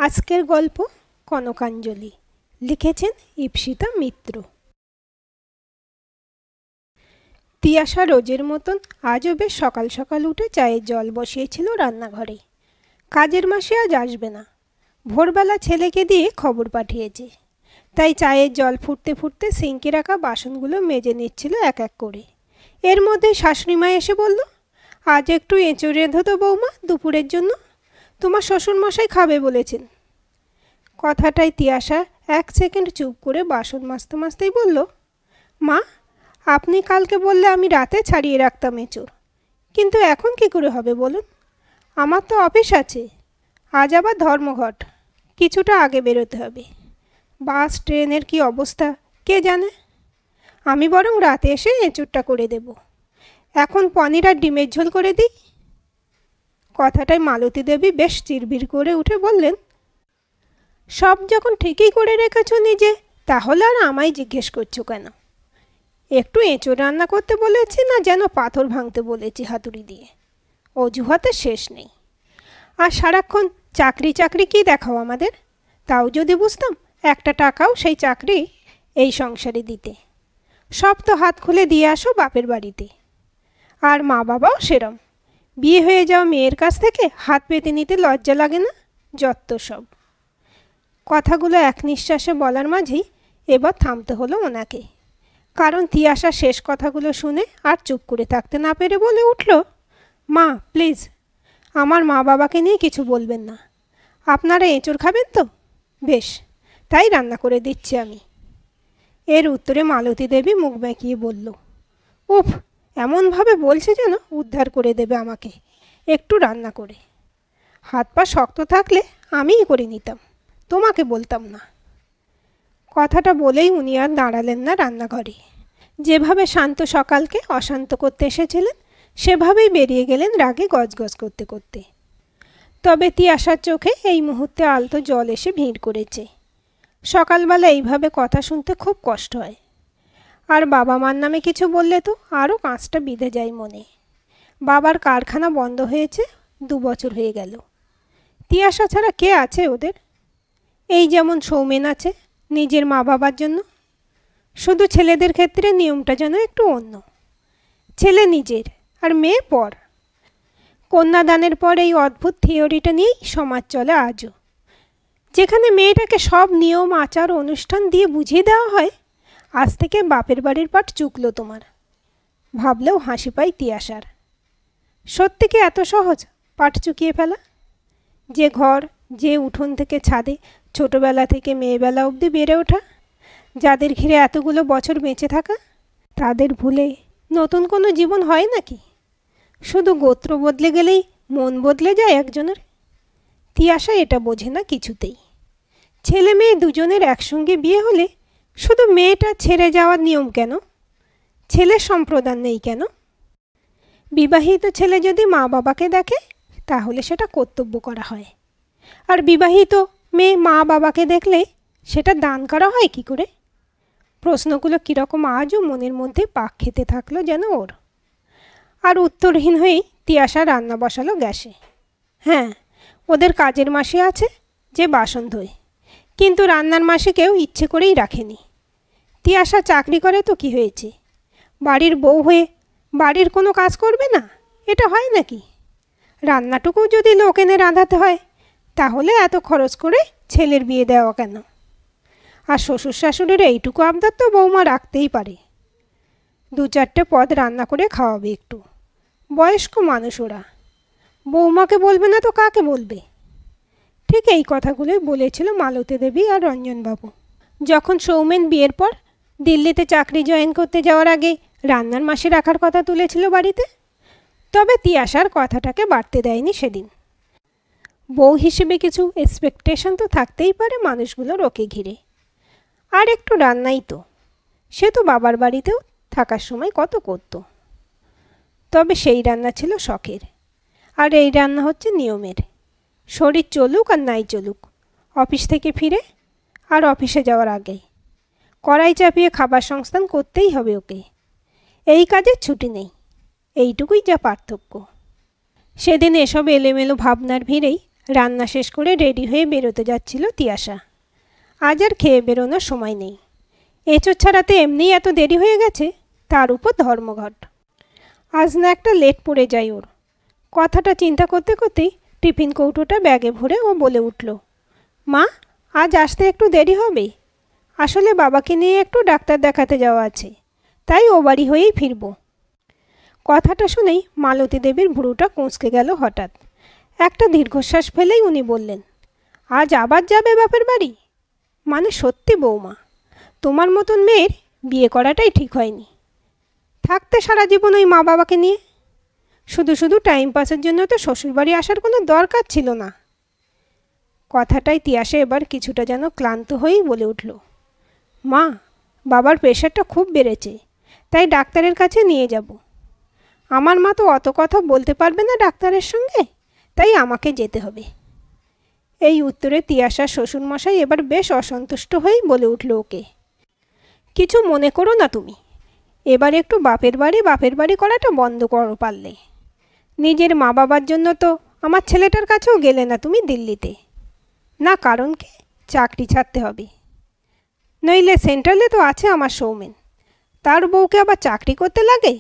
আজকের গল্প কনকাঞ্জলি লিখেছেন ইপ্সিতা মিত্র। তিয়াশা রোজের মতন আজও বেশ সকাল সকাল উঠে চায়ের জল বসিয়েছিল রান্নাঘরে। কাজের মাসে আজ আসবে না, ভোরবেলা ছেলেকে দিয়ে খবর পাঠিয়েছে। তাই চায়ের জল ফুটতে ফুটতে সিঙ্কে রাখা বাসনগুলো মেজে নিচ্ছিল এক এক করে। এর মধ্যে শাশুড়িমা এসে বলল, আজ একটু এঁচড় রেঁধো তো বৌমা, দুপুরের জন্য তোমার শ্বশুরমশাই খাবে বলেছেন। কথাটায় তিয়াশা এক সেকেন্ড চুপ করে বাসন মাজতে মাজতেই বলল, মা, আপনি কালকে বললে আমি রাতে ছাড়িয়ে রাখতাম এঁচড়, কিন্তু এখন কি করে হবে বলুন? আমার তো অফিস আছে, আজ আবার ধর্মঘট, কিছুটা আগে বেরোতে হবে। বাস ট্রেনের কি অবস্থা কে জানে। আমি বরং রাতে এসে এঁচড়টা করে দেব। এখন পনির আর ডিমের ঝোল করে দিই। কথাটায় মালতী দেবী বেশ চিরবির করে উঠে বললেন, সব যখন ঠিকই করে রেখেছ নিজে, তাহলে আর আমায় জিজ্ঞেস করছো কেন? একটু এঁচড় রান্না করতে বলেছি না যেন পাথর ভাঙতে বলেছি হাতুড়ি দিয়ে? অজুহাতে শেষ নেই। আর সারাক্ষণ চাকরি চাকরি কি দেখাও আমাদের? তাও যদি বুঝতাম একটা টাকাও সেই চাকরি এই সংসারে দিতে। সব তো হাত খুলে দিয়ে আসো বাপের বাড়িতে। আর মা বাবাও সেরম, বিয়ে হয়ে যাওয়া মেয়ের কাছ থেকে হাত পেতে নিতে লজ্জা লাগে না? যত সব। কথাগুলো এক নিঃশ্বাসে বলার মাঝেই এবার থামতে হলো ওনাকে, কারণ তিয়াশা শেষ কথাগুলো শুনে আর চুপ করে থাকতে না পেরে বলে উঠল, মা প্লিজ, আমার মা বাবাকে নিয়ে কিছু বলবেন না। আপনারা এঁচড় খাবেন তো? বেশ, তাই রান্না করে দিচ্ছি আমি। এর উত্তরে মালতী দেবী মুখ বেঁকিয়ে বলল, উফ, এমনভাবে বলছে যেন উদ্ধার করে দেবে আমাকে একটু রান্না করে। হাত পা শক্ত থাকলে আমিই করে নিতাম, তোমাকে বলতাম না। কথাটা বলেই উনি আর দাঁড়ালেন না রান্নাঘরে। যেভাবে শান্ত সকালকে অশান্ত করতে এসেছিলেন সেভাবেই বেরিয়ে গেলেন রাগে গজগজ করতে করতে। তবে তিয়াশার চোখে এই মুহূর্তে আলতো জল এসে ভিড় করেছে। সকালবেলা এইভাবে কথা শুনতে খুব কষ্ট হয়। আর বাবা মার নামে কিছু বললে তো আরও কাঁচটা বিঁধে যায় মনে। বাবার কারখানা বন্ধ হয়েছে 2 বছর হয়ে গেল। তিয়াশা ছাড়া কে আছে ওদের? এই যেমন সৌমেন আছে নিজের মা বাবার জন্য। শুধু ছেলেদের ক্ষেত্রে নিয়মটা যেন একটু অন্য। ছেলে নিজের আর মেয়ে পর। কন্যাদানের পর এই অদ্ভুত থিওরিটা নিয়েই সমাজ চলে আজও, যেখানে মেয়েটাকে সব নিয়ম আচার অনুষ্ঠান দিয়ে বুঝিয়ে দেওয়া হয়, আজ থেকে বাপের বাড়ির পাট চুকলো তোমার। ভাবলেও হাসি পায় তিয়াশার। সত্যি কি এত সহজ পাট চুকিয়ে ফেলা? যে ঘর, যে উঠোন থেকে ছাদে ছোটবেলা থেকে মেয়েবেলা অবধি বেড়ে ওঠা, যাদের ঘিরে এতগুলো বছর বেঁচে থাকা, তাদের ভুলে নতুন কোনো জীবন হয় নাকি? শুধু গোত্র বদলে গেলেই মন বদলে যায় একজনের? তিয়াশা এটা বোঝে না কিছুতেই। ছেলে মেয়ে দুজনের একসঙ্গে বিয়ে হলে শুধু মেয়েটা ছেড়ে যাওয়ার নিয়ম কেন? ছেলের সম্প্রদান নেই কেন? বিবাহিত ছেলে যদি মা বাবাকে দেখে তাহলে সেটা কর্তব্য করা হয়, আর বিবাহিত মেয়ে মা বাবাকে দেখলে সেটা দান করা হয় কি করে? প্রশ্নগুলো কীরকম আজও মনের মধ্যে পাক খেতে থাকলো যেন ওর। আর উত্তরহীন হয়েই তিয়াশা রান্না বসালো গ্যাসে। হ্যাঁ, ওদের কাজের মাসে আছে যে বাসন ধোয়, কিন্তু রান্নার মাসে কেউ ইচ্ছে করেই রাখেনি। তিয়াশা চাকরি করে তো কি হয়েছে? বাড়ির বউ হয়ে বাড়ির কোনো কাজ করবে না, এটা হয় নাকি? রান্নাটুকু যদি লোক এনে রাঁধাতে হয় তাহলে এত খরচ করে ছেলের বিয়ে দেওয়া কেন? আর শ্বশুর শাশুড়ির এইটুকু আবদার তো বৌমা রাখতেই পারে। 2-4টে পদ রান্না করে খাওয়াবে একটু। বয়স্ক মানুষ ওরা, বৌমাকে বলবে না তো কাকে বলবে? ঠিক এই কথাগুলোই বলেছিল মালতী দেবী আর রঞ্জনবাবু যখন সৌমেন বিয়ের পর দিল্লিতে চাকরি জয়েন করতে যাওয়ার আগে রান্নার মাসে রাখার কথা তুলেছিল বাড়িতে। তবে তিয়াশার কথাটাকে বাড়তে দেয়নি সেদিন। বউ হিসেবে কিছু এক্সপেকটেশন তো থাকতেই পারে মানুষগুলোর ওকে ঘিরে। আর একটু রান্নাই তো, সে তো বাবার বাড়িতেও থাকার সময় কত করতো। তবে সেই রান্না ছিল শখের, আর এই রান্না হচ্ছে নিয়মের। শরীর চলুক আর নাই চলুক, অফিস থেকে ফিরে আর অফিসে যাওয়ার আগে কড়াই চাপিয়ে খাবার সংস্থান করতেই হবে ওকে। এই কাজের ছুটি নেই, এইটুকুই যা পার্থক্য। সেদিন এসব এলোমেলো ভাবনার ভিড়েই রান্না শেষ করে রেডি হয়ে বেরোতে যাচ্ছিল তিয়াশা। আজ আর খেয়ে বেরোনোর সময় নেই। এঁচোড় ছাড়াতে এমনিই এত দেরি হয়ে গেছে, তার উপর ধর্মঘট। আজ না একটা লেট পড়ে যায় ওর। কথাটা চিন্তা করতে করতেই টিফিন কৌটোটা ব্যাগে ভরে ও বলে উঠল, মা, আজ আসতে একটু দেরি হবে। আসলে বাবাকে নিয়ে একটু ডাক্তার দেখাতে যাওয়া আছে, তাই ও বাড়ি হয়েই ফিরব। কথাটা শুনেই মালতী দেবীর ভুরুটা কুঁচকে গেল হঠাৎ। একটা দীর্ঘশ্বাস ফেলেই উনি বললেন, আজ আবার যাবে বাপের বাড়ি? মানে সত্যি বৌমা, তোমার মতন মেয়ের বিয়ে করাটাই ঠিক হয়নি। থাকতে সারা জীবন ওই মা বাবাকে নিয়ে। শুধু শুধু টাইম পাসের জন্য তো শ্বশুরবাড়ি আসার কোনো দরকার ছিল না। কথাটাই তিয়াশা এবার কিছুটা যেন ক্লান্ত হয়েই বলে উঠল, মা, বাবার প্রেশারটা খুব বেড়েছে, তাই ডাক্তারের কাছে নিয়ে যাব। আমার মা তো অত কথা বলতে পারবে না ডাক্তারের সঙ্গে, তাই আমাকে যেতে হবে। এই উত্তরে তিয়াশার শ্বশুরমশাই এবার বেশ অসন্তুষ্ট হয়েই বলে উঠল ওকে, কিছু মনে করো না তুমি। এবার একটু বাপের বাড়ি করাটা বন্ধ করো পারলে। নিজের মা বাবার জন্য তো আমার ছেলেটার কাছেও গেলে না তুমি দিল্লিতে। না, কারণ কি? চাকরি ছাড়তে হবে। নইলে সেন্ট্রালে তো আছে আমার সৌমেন, তার বউকে আবার চাকরি করতে লাগে।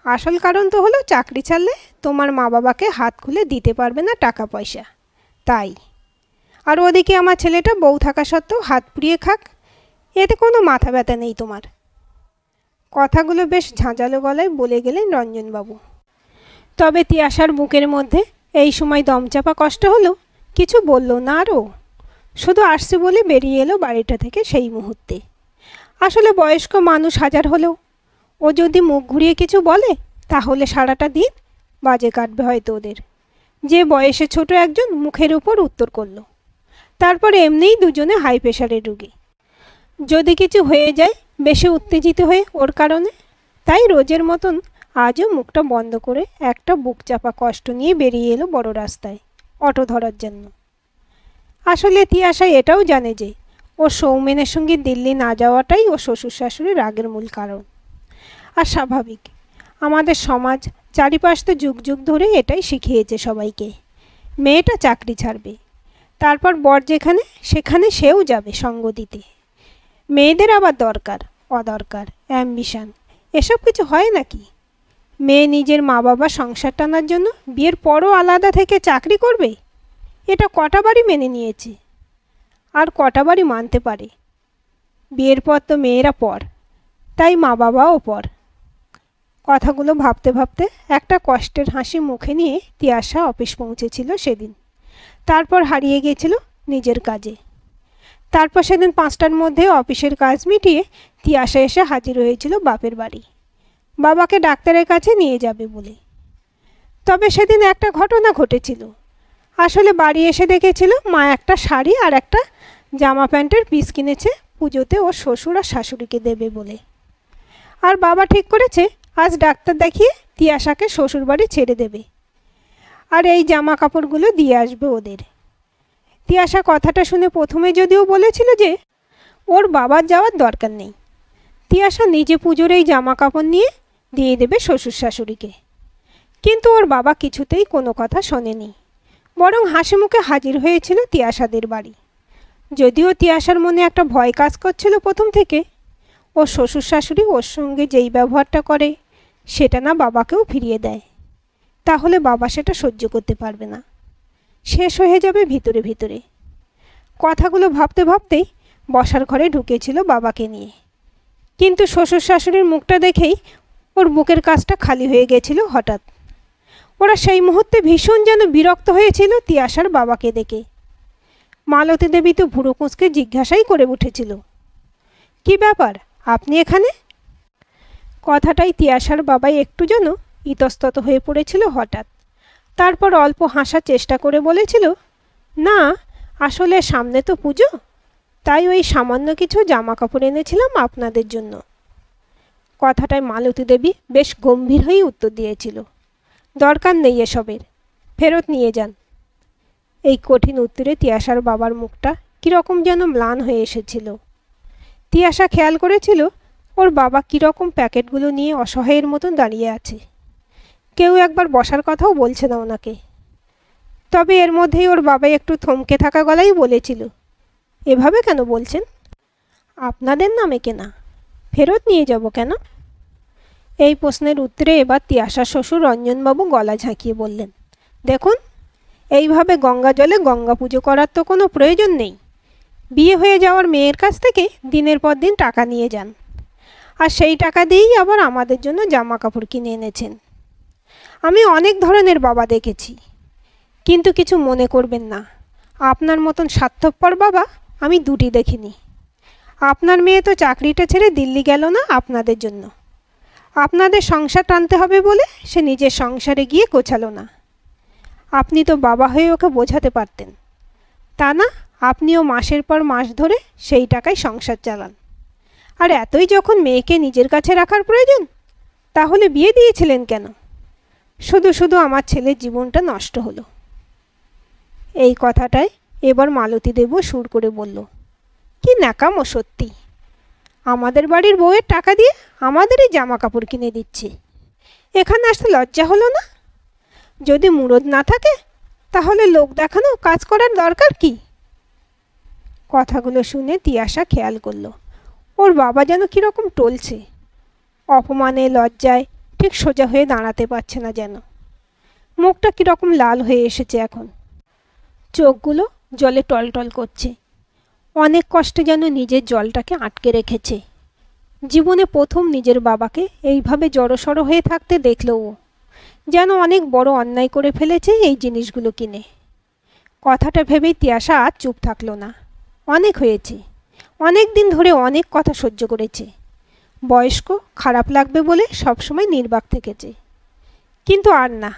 আসল কারণ তো হলো চাকরি ছাড়লে তোমার মা বাবাকে হাত খুলে দিতে পারবে না টাকা পয়সা, তাই। আর ওদিকে আমার ছেলেটা বউ থাকা সত্ত্বেও হাত পুড়িয়ে খাক, এতে কোনো মাথা ব্যথা নেই তোমার। কথাগুলো বেশ ঝাঁঝালো গলায় বলে গেলেন রঞ্জনবাবু। তবে তিয়াশার বুকের মধ্যে এই সময় দমচাপা কষ্ট হলো, কিছু বলল না আরও। শুধু আসছে বলে বেরিয়ে এলো বাড়িটা থেকে সেই মুহূর্তে। আসলে বয়স্ক মানুষ হাজার হলেও ও যদি মুখ ঘুরিয়ে কিছু বলে, তাহলে সারাটা দিন বাজে কাটবে হয়তো ওদের। যে বয়সে ছোট একজন মুখের উপর উত্তর করলো, তারপরে এমনিই দুজনে হাই প্রেশারের রুগী। যদি কিছু হয়ে যায় বেশি উত্তেজিত হয়ে ওর কারণে, তাই রোজের মতন আজও মুখটা বন্ধ করে একটা বুক চাপা কষ্ট নিয়ে বেরিয়ে এলো বড় রাস্তায় অটো ধরার জন্য। আসলে তিয়াশা এটাও জানে যে ওর সৌমেনের সঙ্গে দিল্লি না যাওয়াটাই ও শ্বশুর শাশুড়ির রাগের মূল কারণ। আর স্বাভাবিক, আমাদের সমাজ চারিপাশ তো যুগ যুগ ধরে এটাই শিখিয়েছে সবাইকে, মেয়েটা চাকরি ছাড়বে, তারপর বর যেখানে সেখানে সেও যাবে সঙ্গ দিতে। মেয়েদের আবার দরকার অদরকার অ্যাম্বিশন এসব কিছু হয় নাকি? মেয়ে নিজের মা বাবা সংসার টানার জন্য বিয়ের পরও আলাদা থেকে চাকরি করবে? এটা কটা বাড়ি মেনে নিয়েছে, আর কটা বাড়ি মানতে পারে? বিয়ের পর তো মেয়েরা পর, তাই মা বাবাও পর। কথাগুলো ভাবতে ভাবতে একটা কষ্টের হাসি মুখে নিয়ে তিয়াশা অফিস পৌঁছেছিল সেদিন। তারপর হারিয়ে গিয়েছিল নিজের কাজে। তারপর সেদিন 5টার মধ্যে অফিসের কাজ মিটিয়ে তিয়াশা এসে হাজির হয়েছিল বাপের বাড়ি, বাবাকে ডাক্তারের কাছে নিয়ে যাবে বলে। তবে সেদিন একটা ঘটনা ঘটেছিল। আসলে বাড়ি এসে দেখেছিল মা একটা শাড়ি আর একটা জামা প্যান্টের পিস কিনেছে পুজোতে ওর শ্বশুর আর শাশুড়িকে দেবে বলে। আর বাবা ঠিক করেছে আজ ডাক্তার দেখিয়ে তিয়াশাকে শ্বশুর বাড়ি ছেড়ে দেবে, আর এই জামা কাপড়গুলো দিয়ে আসবে ওদের। তিয়াশা কথাটা শুনে প্রথমে যদিও বলেছিল যে ওর বাবার যাওয়ার দরকার নেই, তিয়াশা নিজে পুজোর এই জামা কাপড় নিয়ে দিয়ে দেবে শ্বশুর শাশুড়িকে। কিন্তু ওর বাবা কিছুতেই কোনো কথা শোনেনি, বরং হাসি মুখে হাজির হয়েছিল তিয়াশাদের বাড়ি। যদিও তিয়াশার মনে একটা ভয় কাজ করছিল প্রথম থেকে, ওর শ্বশুর শাশুড়ি ওর সঙ্গে যেই ব্যবহারটা করে সেটা না বাবাকেও ফিরিয়ে দেয়, তাহলে বাবা সেটা সহ্য করতে পারবে না, শেষ হয়ে যাবে ভিতরে ভিতরে। কথাগুলো ভাবতে ভাবতেই বসার ঘরে ঢুকেছিল বাবাকে নিয়ে, কিন্তু শ্বশুর শাশুড়ির মুখটা দেখেই ওর বুকের কাজটা খালি হয়ে গেছিল হঠাৎ। ওরা সেই মুহূর্তে ভীষণ যেন বিরক্ত হয়েছিল তিয়াশার বাবাকে দেখে। মালতী দেবী তো ভুরু কুঁচকে জিজ্ঞাসাই করে উঠেছিল, কি ব্যাপার, আপনি এখানে? কথাটাই তিয়াশার বাবাই একটু যেন ইতস্তত হয়ে পড়েছিল হঠাৎ। তারপর অল্প হাসার চেষ্টা করে বলেছিল, না আসলে সামনে তো পুজো, তাই ওই সামান্য কিছু জামা কাপড় এনেছিলাম আপনাদের জন্য। কথাটায় মালতী দেবী বেশ গম্ভীর হয়ে উত্তর দিয়েছিল, দরকার নেই এসবের, ফেরত নিয়ে যান। এই কঠিন উত্তরে তিয়াশার বাবার মুখটা কীরকম যেন ম্লান হয়ে এসেছিল। তিয়াশা খেয়াল করেছিল ওর বাবা কীরকম প্যাকেটগুলো নিয়ে অসহায়ের মতন দাঁড়িয়ে আছে, কেউ একবার বসার কথাও বলছে না ওনাকে। তবে এর মধ্যেই ওর বাবা একটু থমকে থাকা গলায় বলেছিল, এভাবে কেন বলছেন? আপনাদের নামে কেনা, ফেরত নিয়ে যাব কেন? এই প্রশ্নের উত্তরে এবার তিয়াশার শ্বশুর রঞ্জনবাবু গলা ঝাঁকিয়ে বললেন, দেখুন, এইভাবে গঙ্গা জলে গঙ্গা পুজো করার তো কোনো প্রয়োজন নেই। বিয়ে হয়ে যাওয়ার মেয়ের কাছ থেকে দিনের পর দিন টাকা নিয়ে যান, আর সেই টাকা দিয়েই আবার আমাদের জন্য জামা কাপড় কিনে এনেছেন। আমি অনেক ধরনের বাবা দেখেছি, কিন্তু কিছু মনে করবেন না, আপনার মতন স্বার্থপর বাবা আমি দুটি দেখিনি। আপনার মেয়ে তো চাকরিটা ছেড়ে দিল্লি গেল না আপনাদের জন্য। আপনাদের সংসার টানতে হবে বলে সে নিজের সংসারে গিয়ে গোছালো না। আপনি তো বাবা হয়ে ওকে বোঝাতে পারতেন, তা না আপনিও মাসের পর মাস ধরে সেই টাকায় সংসার চালান। আর এতই যখন মেয়েকে নিজের কাছে রাখার প্রয়োজন, তাহলে বিয়ে দিয়েছিলেন কেন? শুধু শুধু আমার ছেলের জীবনটা নষ্ট হলো। এই কথাটায় এবার মালতী দেবও সুর করে বলল, কি ন্যাকামো সত্যি, আমাদের বাড়ির বউয়ের টাকা দিয়ে আমাদেরই জামা কাপড় কিনে দিচ্ছে। এখানে আসতে লজ্জা হলো না? যদি মুরদ না থাকে তাহলে লোক দেখানো কাজ করার দরকার কি? কথাগুলো শুনে তিয়াশা খেয়াল করলো ওর বাবা যেন কীরকম টলছে। অপমানে লজ্জায় ঠিক সোজা হয়ে দাঁড়াতে পারছে না, যেন মুখটা কীরকম লাল হয়ে এসেছে এখন, চোখগুলো জলে টলটল করছে। অনেক কষ্টে যেন নিজের জলটাকে আটকে রেখেছে। জীবনে প্রথম নিজের বাবাকে এইভাবে জড়সড় হয়ে থাকতে দেখল ও, যেন অনেক বড় অন্যায় করে ফেলেছে এই জিনিসগুলো কিনে। কথাটা ভেবেই তিয়াশা আর চুপ থাকলো না। অনেক হয়েছে, অনেক দিন ধরে অনেক কথা সহ্য করেছে। বয়স্ক খারাপ লাগবে বলে সবসময় নির্বাক থেকেছে, কিন্তু আর না।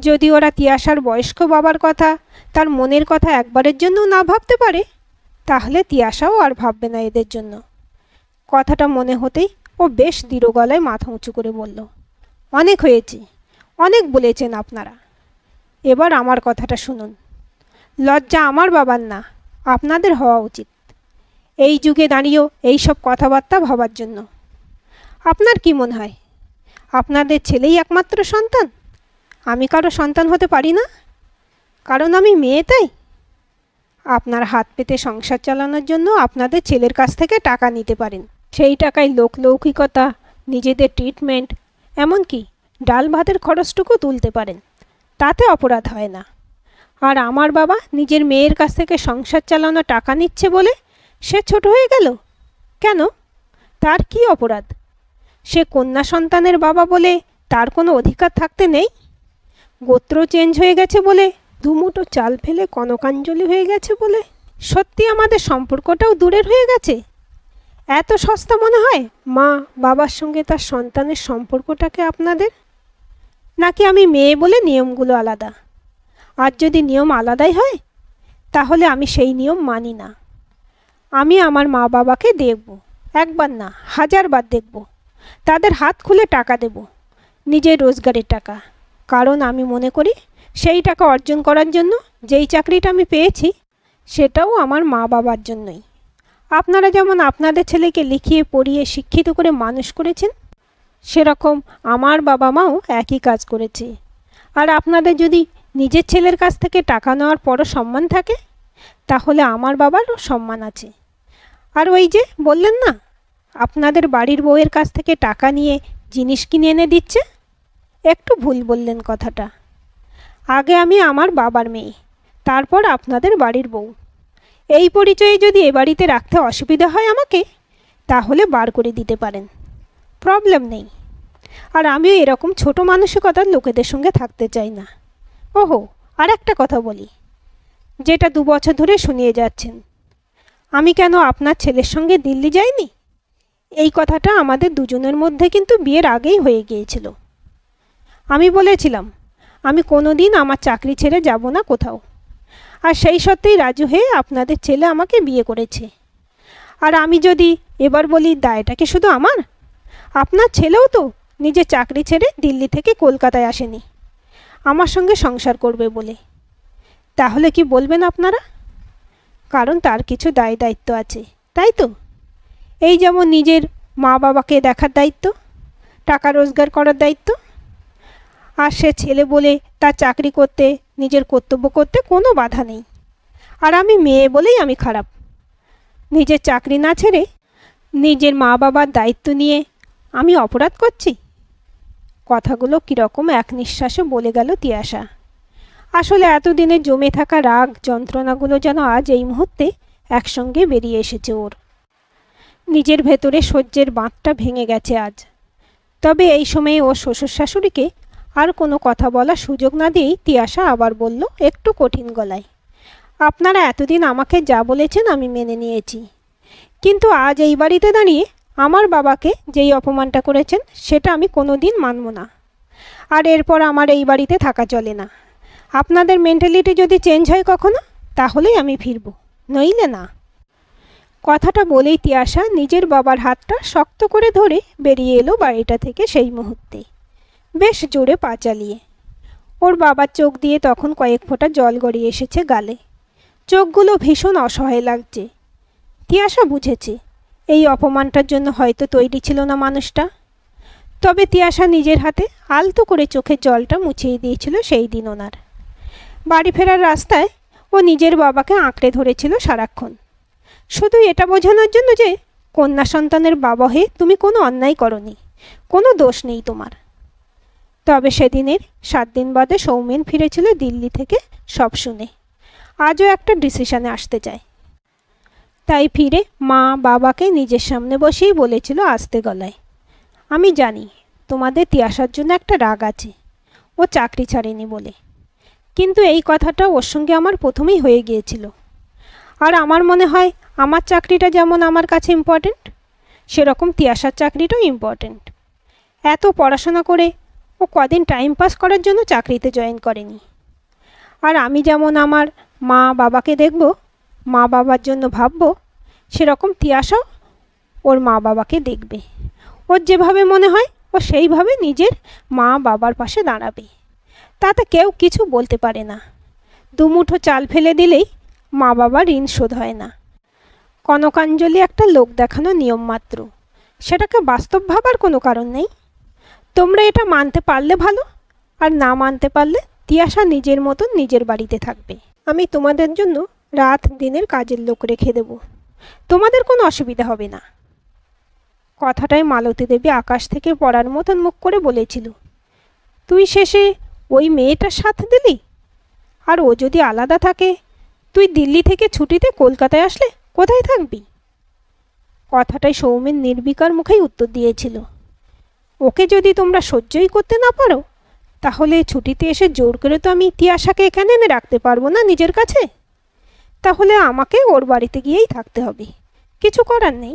যদি ওরা তিয়াশার বয়স্ক বাবার কথা, তার মনের কথা একবারের জন্য না ভাবতে পারে, তাহলে তিয়াশাও আর ভাববে না এদের জন্য। কথাটা মনে হতেই ও বেশ দৃঢ় গলায় মাথা উঁচু করে বলল, অনেক হয়েছে, অনেক বলেছেন আপনারা। এবার আমার কথাটা শুনুন। লজ্জা আমার বাবার না, আপনাদের হওয়া উচিত এই যুগে দাঁড়িয়েও এইসব কথাবার্তা ভাবার জন্য। আপনার কি মনে হয় আপনাদের ছেলেই একমাত্র সন্তান? আমি কারো সন্তান হতে পারি না কারণ আমি মেয়ে, তাই? আপনার হাত পেতে সংসার চালানোর জন্য আপনাদের ছেলের কাছ থেকে টাকা নিতে পারেন। সেই টাকায় লোকলৌকিকতা, নিজেদের ট্রিটমেন্ট, এমনকি ডাল ভাতের খরচটুকু তুলতে পারেন, তাতে অপরাধ হয় না। আর আমার বাবা নিজের মেয়ের কাছ থেকে সংসার চালানো টাকা নিচ্ছে বলে সে ছোট হয়ে গেল কেন? তার কি অপরাধ? সে কন্যা সন্তানের বাবা বলে তার কোনো অধিকার থাকতে নেই? গোত্র চেঞ্জ হয়ে গেছে বলে, দুমুঠো চাল ফেলে কনকাঞ্জলি হয়ে গেছে বলে সত্যি আমাদের সম্পর্কটাও দূরের হয়ে গেছে? এত সস্তা মনে হয় মা বাবার সঙ্গে তার সন্তানের সম্পর্কটাকে আপনাদের? নাকি আমি মেয়ে বলে নিয়মগুলো আলাদা? আর যদি নিয়ম আলাদাই হয়, তাহলে আমি সেই নিয়ম মানি না। আমি আমার মা বাবাকে দেখব, একবার না 1000 বার দেখব। তাদের হাত খুলে টাকা দেব, নিজের রোজগারের টাকা। কারণ আমি মনে করি সেই টাকা অর্জন করার জন্য যেই চাকরিটা আমি পেয়েছি, সেটাও আমার মা বাবার জন্যই। আপনারা যেমন আপনাদের ছেলেকে লিখিয়ে পড়িয়ে শিক্ষিত করে মানুষ করেছেন, সেরকম আমার বাবা মাও একই কাজ করেছে। আর আপনাদের যদি নিজের ছেলের কাছ থেকে টাকা নেওয়ার পরও সম্মান থাকে, তাহলে আমার বাবারও সম্মান আছে। আর ওই যে বললেন না, আপনাদের বাড়ির বউয়ের কাছ থেকে টাকা নিয়ে জিনিস কিনে এনে দিচ্ছে, একটু ভুল বললেন কথাটা। আগে আমি আমার বাবার মেয়ে, তারপর আপনাদের বাড়ির বউ। এই পরিচয়ে যদি এ বাড়িতে রাখতে অসুবিধা হয় আমাকে, তাহলে বার করে দিতে পারেন, প্রবলেম নেই। আর আমিও এরকম ছোট মানসিকতার লোকেদের সঙ্গে থাকতে চাই না। ওহো, আর একটা কথা বলি, যেটা 2 বছর ধরে শুনিয়ে যাচ্ছেন। আমি কেন আপনার ছেলের সঙ্গে দিল্লি যাইনি, এই কথাটা আমাদের দুজনের মধ্যে কিন্তু বিয়ের আগেই হয়ে গিয়েছিল। আমি বলেছিলাম আমি কোনো দিন আমার চাকরি ছেড়ে যাব না কোথাও। আর সেই সত্ত্বেই রাজু হয়ে আপনাদের ছেলে আমাকে বিয়ে করেছে। আর আমি যদি এবার বলি দায়টা কি শুধু আমার? আপনার ছেলেও তো নিজের চাকরি ছেড়ে দিল্লি থেকে কলকাতায় আসেনি আমার সঙ্গে সংসার করবে বলে। তাহলে কি বলবেন আপনারা? কারণ তার কিছু দায় দায়িত্ব আছে, তাই তো? এই যেমন নিজের মা বাবাকে দেখার দায়িত্ব, টাকা রোজগার করার দায়িত্ব। আর সে ছেলে বলে তার চাকরি করতে নিজের কর্তব্য করতে কোনো বাধা নেই। আর আমি মেয়ে বলেই আমি খারাপ। নিজের চাকরি না ছেড়ে নিজের মা বাবার দায়িত্ব নিয়ে আমি অপরাধ করছি। কথাগুলো কীরকম এক নিঃশ্বাসে বলে গেল তিয়াশা। আসলে এতদিনে জমে থাকা রাগ যন্ত্রণাগুলো যেন আজ এই মুহূর্তে একসঙ্গে বেরিয়ে এসেছে ওর। নিজের ভেতরে সহ্যের বাঁধটা ভেঙে গেছে আজ। তবে এই সময়ে ও শ্বশুর শাশুড়িকে আর কোনো কথা বলার সুযোগ না দিয়েই তিয়াশা আবার বলল একটু কঠিন গলায়, আপনারা এতদিন আমাকে যা বলেছেন আমি মেনে নিয়েছি, কিন্তু আজ এই বাড়িতে দাঁড়িয়ে আমার বাবাকে যেই অপমানটা করেছেন সেটা আমি কোনো দিন মানব না। আর এরপর আমার এই বাড়িতে থাকা চলে না। আপনাদের মেন্টালিটি যদি চেঞ্জ হয় কখনো তাহলেই আমি ফিরব, নইলে না। কথাটা বলেই তিয়াশা নিজের বাবার হাতটা শক্ত করে ধরে বেরিয়ে এলো বাড়িটা থেকে সেই মুহূর্তে, বেশ জোরে পা চালিয়ে। ওর বাবার চোখ দিয়ে তখন কয়েক ফোঁটা জল গড়িয়ে এসেছে গালে। চোখগুলো ভীষণ অসহায় লাগছে। তিয়াশা বুঝেছে এই অপমানটার জন্য হয়তো তৈরি ছিল না মানুষটা। তবে তিয়াশা নিজের হাতে আলতো করে চোখের জলটা মুছিয়ে দিয়েছিল সেই দিন ওনার। বাড়ি ফেরার রাস্তায় ও নিজের বাবাকে আঁকড়ে ধরেছিল সারাক্ষণ, শুধু এটা বোঝানোর জন্য যে কন্যা সন্তানের বাবা হয়ে তুমি কোনো অন্যায় করনি, কোনো দোষ নেই তোমার। তবে সেদিনের 7 দিন বাদে সৌমেন ফিরেছিল দিল্লি থেকে সব শুনে। আজও একটা ডিসিশনে আসতে চায়। তাই ফিরে মা বাবাকে নিজের সামনে বসেই বলেছিল আস্তে গলায়, আমি জানি তোমাদের তিয়াশার জন্য একটা রাগ আছে, ও চাকরি ছাড়েনি বলে, কিন্তু এই কথাটা ওর সঙ্গে আমার প্রথমেই হয়ে গিয়েছিল। আর আমার মনে হয় আমার চাকরিটা যেমন আমার কাছে ইম্পর্টেন্ট, সেরকম তিয়াশার চাকরিটাও ইম্পর্টেন্ট। এত পড়াশোনা করে ও কদিন টাইম পাস করার জন্য চাকরিতে জয়েন করেনি। আর আমি যেমন আমার মা বাবাকে দেখব, মা বাবার জন্য ভাবব, সেরকম তিয়াশাও ওর মা বাবাকে দেখবে। ওর যেভাবে মনে হয় ও সেইভাবে নিজের মা বাবার পাশে দাঁড়াবে। তাতে কেউ কিছু বলতে পারে না। দুমুঠো চাল ফেলে দিলেই মা বাবার ঋণ শোধ হয় না। কনকাঞ্জলি একটা লোক দেখানো নিয়ম মাত্র, সেটাকে বাস্তব ভাবার কোনো কারণ নেই। তোমরা এটা মানতে পারলে ভালো, আর না মানতে পারলে তিয়াশা নিজের মতন নিজের বাড়িতে থাকবে। আমি তোমাদের জন্য রাত দিনের কাজের লোক রেখে দেব, তোমাদের কোনো অসুবিধা হবে না। কথাটাই মালতী দেবী আকাশ থেকে পড়ার মতন মুখ করে বলেছিল, তুই শেষে ওই মেয়েটার সাথ দিলি? আর ও যদি আলাদা থাকে, তুই দিল্লি থেকে ছুটিতে কলকাতায় আসলে কোথায় থাকবি? কথাটাই সৌমেন নির্বিকার মুখেই উত্তর দিয়েছিল, ওকে যদি তোমরা সহ্যই করতে না পারো, তাহলে ছুটিতে এসে জোর করে তো আমি তিয়াশাকে এখানে এনে রাখতে পারবো না নিজের কাছে। তাহলে আমাকে ওর বাড়িতে গিয়েই থাকতে হবে, কিছু করার নেই।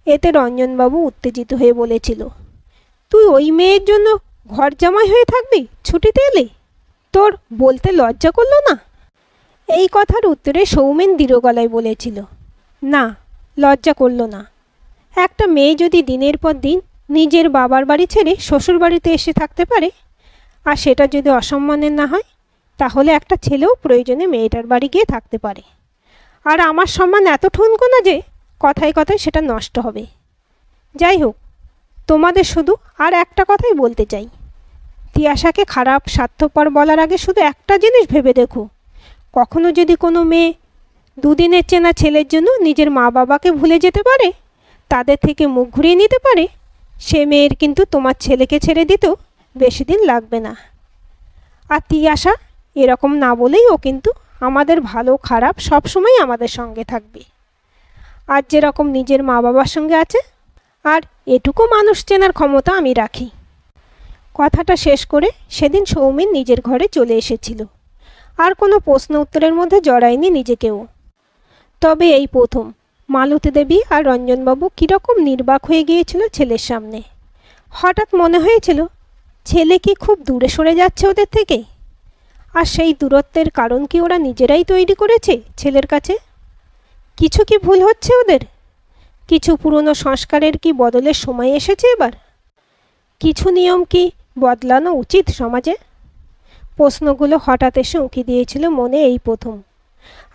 এতে রঞ্জনবাবু উত্তেজিত হয়ে বলেছিল, তুই ওই মেয়ের জন্য ঘর জামাই হয়ে থাকবি ছুটিতে এলে? তোর বলতে লজ্জা করলো না? এই কথার উত্তরে সৌমেন দৃঢ় গলায় বলেছিল, না, লজ্জা করলো না। একটা মেয়ে যদি দিনের পর দিন নিজের বাবার বাড়ি ছেড়ে শ্বশুর বাড়িতে এসে থাকতে পারে, আর সেটা যদি অসম্মানের না হয়, তাহলে একটা ছেলেও প্রয়োজনে মেয়েটার বাড়ি গিয়ে থাকতে পারে। আর আমার সম্মান এত ঠুনকো না যে কথায় কথায় সেটা নষ্ট হবে। যাই হোক, তোমাদের শুধু আর একটা কথাই বলতে চাই, তিয়াশাকে খারাপ স্বার্থপর বলার আগে শুধু একটা জিনিস ভেবে দেখো, কখনো যদি কোনো মেয়ে দুদিনের চেনা ছেলের জন্য নিজের মা বাবাকে ভুলে যেতে পারে, তাদের থেকে মুখ ঘুরিয়ে নিতে পারে, সে মেয়ের কিন্তু তোমার ছেলেকে ছেড়ে দিতেও বেশি দিন লাগবে না। আর তিয়াশা এরকম না বলেই ও কিন্তু আমাদের ভালো খারাপ সবসময় আমাদের সঙ্গে থাকবে। আর যেরকম নিজের মা বাবার সঙ্গে আছে, আর এটুকু মানুষ চেনার ক্ষমতা আমি রাখি। কথাটা শেষ করে সেদিন সৌমেন নিজের ঘরে চলে এসেছিল। আর কোনো প্রশ্ন উত্তরের মধ্যে জড়ায়নি নিজেকেও। তবে এই প্রথম মালতী দেবী আর রঞ্জনবাবু কীরকম নির্বাক হয়ে গিয়েছিল ছেলের সামনে। হঠাৎ মনে হয়েছিল ছেলে কি খুব দূরে সরে যাচ্ছে ওদের থেকে, আর সেই দূরত্বের কারণ কি ওরা নিজেরাই তৈরি করেছে ছেলের কাছে? কিছু কি ভুল হচ্ছে ওদের? কিছু পুরনো সংস্কারের কি বদলের সময় এসেছে এবার? কিছু নিয়ম কি বদলানো উচিত সমাজে? প্রশ্নগুলো হঠাৎ এসে উঁকি দিয়েছিল মনে এই প্রথম।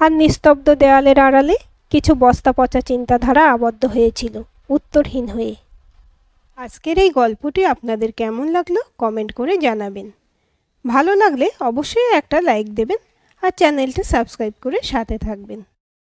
আর নিস্তব্ধ দেয়ালের আড়ালে কিছু বস্তা পচা চিন্তাধারা আবদ্ধ হয়েছিল উত্তরহীন হয়ে। আজকের এই গল্পটি আপনাদের কেমন লাগলো কমেন্ট করে জানাবেন। ভালো লাগলে অবশ্যই একটা লাইক দেবেন আর চ্যানেলটা সাবস্ক্রাইব করে সাথে থাকবেন।